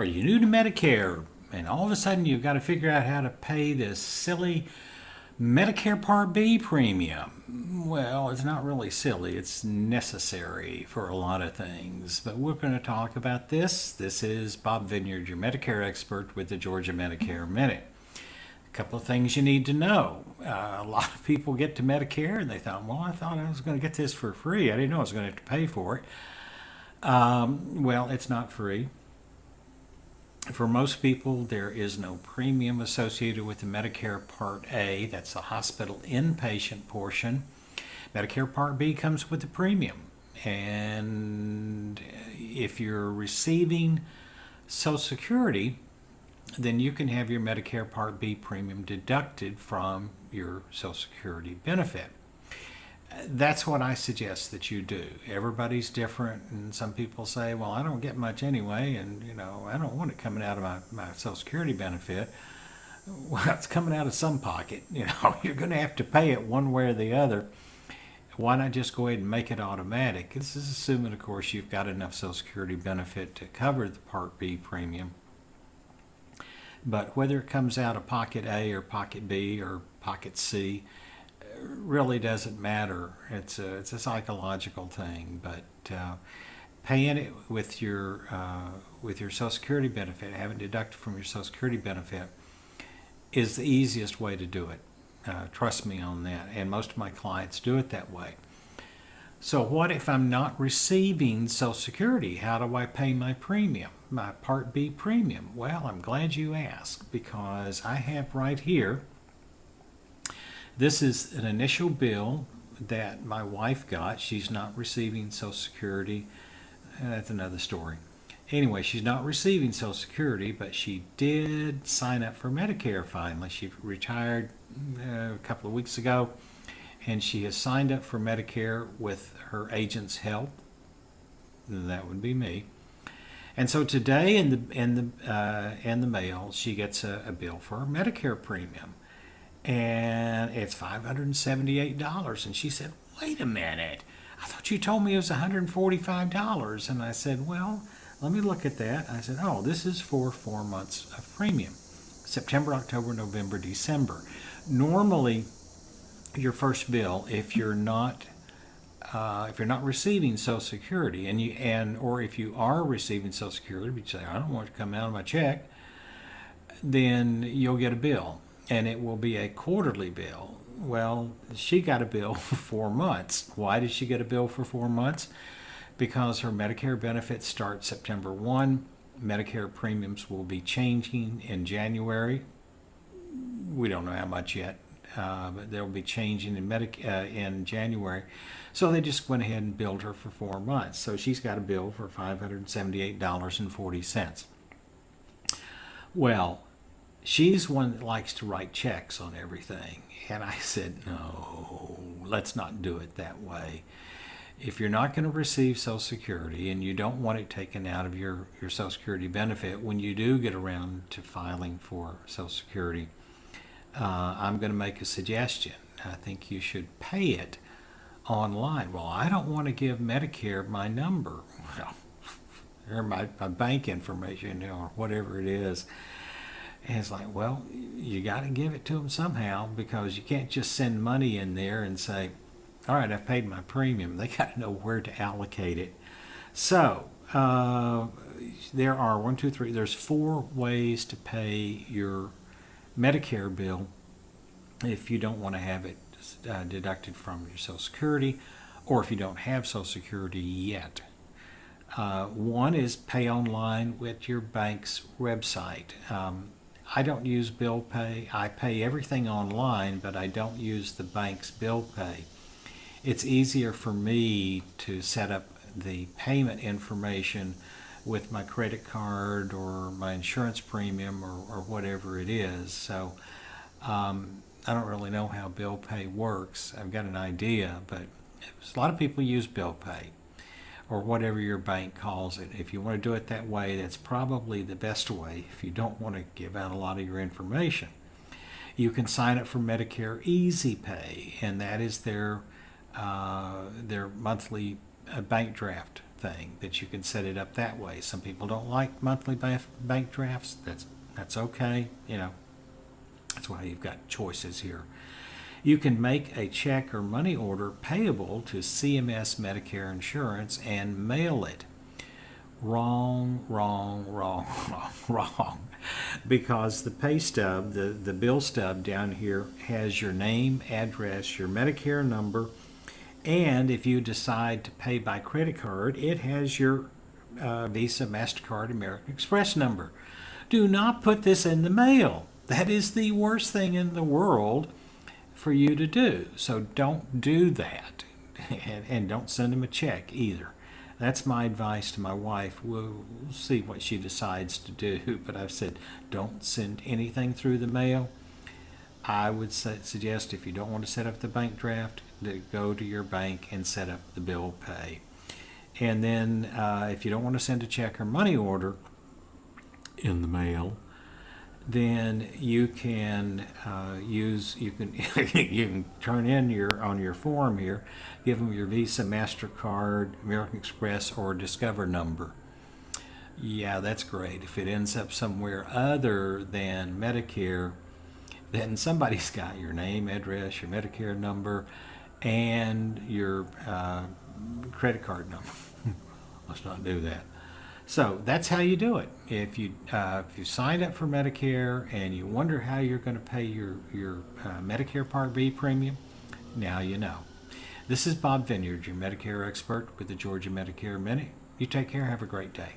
Are you new to Medicare and all of a sudden you've got to figure out how to pay this silly Medicare Part B premium? Well, it's not really silly. It's necessary for a lot of things. But we're going to talk about this. This is Bob Vineyard, your Medicare expert with the Georgia Medicare Minute. A couple of things you need to know. A lot of people get to Medicare and they thought, well, I thought I was going to get this for free. I didn't know I was going to have to pay for it. Well, it's not free. For most people, there is no premium associated with the Medicare Part A. That's the hospital inpatient portion. Medicare Part B comes with a premium. And if you're receiving Social Security, then you can have your Medicare Part B premium deducted from your Social Security benefit. That's what I suggest that you do. Everybody's different, and some people say, well, I don't get much anyway, and I don't want it coming out of my Social Security benefit. Well, it's coming out of some pocket. You're going to have to pay it one way or the other. Why not just go ahead and make it automatic? This is assuming, of course, you've got enough Social Security benefit to cover the Part B premium. But whether it comes out of Pocket A or Pocket B or Pocket C really doesn't matter. It's a psychological thing. But paying it with your Social Security benefit, having it deducted from your Social Security benefit, is the easiest way to do it. Trust me on that. And most of my clients do it that way. So what if I'm not receiving Social Security? How do I pay my premium, my Part B premium? Well, I'm glad you asked, because I have right here, this is an initial bill that my wife got. She's not receiving Social Security. That's another story. Anyway, she's not receiving Social Security, but she did sign up for Medicare finally. She retired a couple of weeks ago, and she has signed up for Medicare with her agent's help. That would be me. And so today in the mail, she gets a bill for her Medicare premium, and it's $578. And she said, "Wait a minute! I thought you told me it was $145." And I said, "Well, let me look at that." I said, "Oh, this is for 4 months of premium: September, October, November, December." Normally, your first bill, if you're not receiving Social Security, or if you are receiving Social Security, but you say, "I don't want it to come out of my check," then you'll get a bill, and it will be a quarterly bill. Well, she got a bill for 4 months. Why did she get a bill for 4 months? Because her Medicare benefits start September 1. Medicare premiums will be changing in January. We don't know how much yet. But they'll be changing in January. So they just went ahead and billed her for 4 months. So she's got a bill for $578.40. Well, she's one that likes to write checks on everything. And I said, no, let's not do it that way. If you're not going to receive Social Security and you don't want it taken out of your Social Security benefit, when you do get around to filing for Social Security, I'm going to make a suggestion. I think you should pay it online. Well, I don't want to give Medicare my number, or my bank information, or whatever it is. And it's like, well, you got to give it to them somehow, because you can't just send money in there and say, all right, I've paid my premium. They got to know where to allocate it. So there are there's 4 ways to pay your Medicare bill if you don't want to have it deducted from your Social Security, or if you don't have Social Security yet. One is pay online with your bank's website. I don't use bill pay. I pay everything online, but I don't use the bank's bill pay. It's easier for me to set up the payment information with my credit card or my insurance premium or whatever it is. So I don't really know how bill pay works. I've got an idea, but a lot of people use bill pay, or whatever your bank calls it. If you want to do it that way, that's probably the best way if you don't want to give out a lot of your information. You can sign up for Medicare Easy Pay, and that is their monthly bank draft thing that you can set it up that way. Some people don't like monthly bank drafts. That's okay. That's why you've got choices here. You can make a check or money order payable to CMS Medicare Insurance and mail it. Wrong, wrong, wrong, wrong, wrong. Because the pay stub, the bill stub down here has your name, address, your Medicare number, and if you decide to pay by credit card, it has your Visa, MasterCard, American Express number. Do not put this in the mail. That is the worst thing in the world for you to do. So don't do that. And don't send them a check either. That's my advice to my wife. We'll see what she decides to do, but I've said don't send anything through the mail. I would suggest, if you don't want to set up the bank draft, to go to your bank and set up the bill pay. And then if you don't want to send a check or money order in the mail, then you can you can turn in on your form here, give them your Visa, MasterCard, American Express, or Discover number. Yeah, that's great. If it ends up somewhere other than Medicare, then somebody's got your name, address, your Medicare number, and your credit card number. Let's not do that. So that's how you do it. If you signed up for Medicare and you wonder how you're going to pay your Medicare Part B premium, now you know. This is Bob Vineyard, your Medicare expert with the Georgia Medicare Minute. You take care. Have a great day.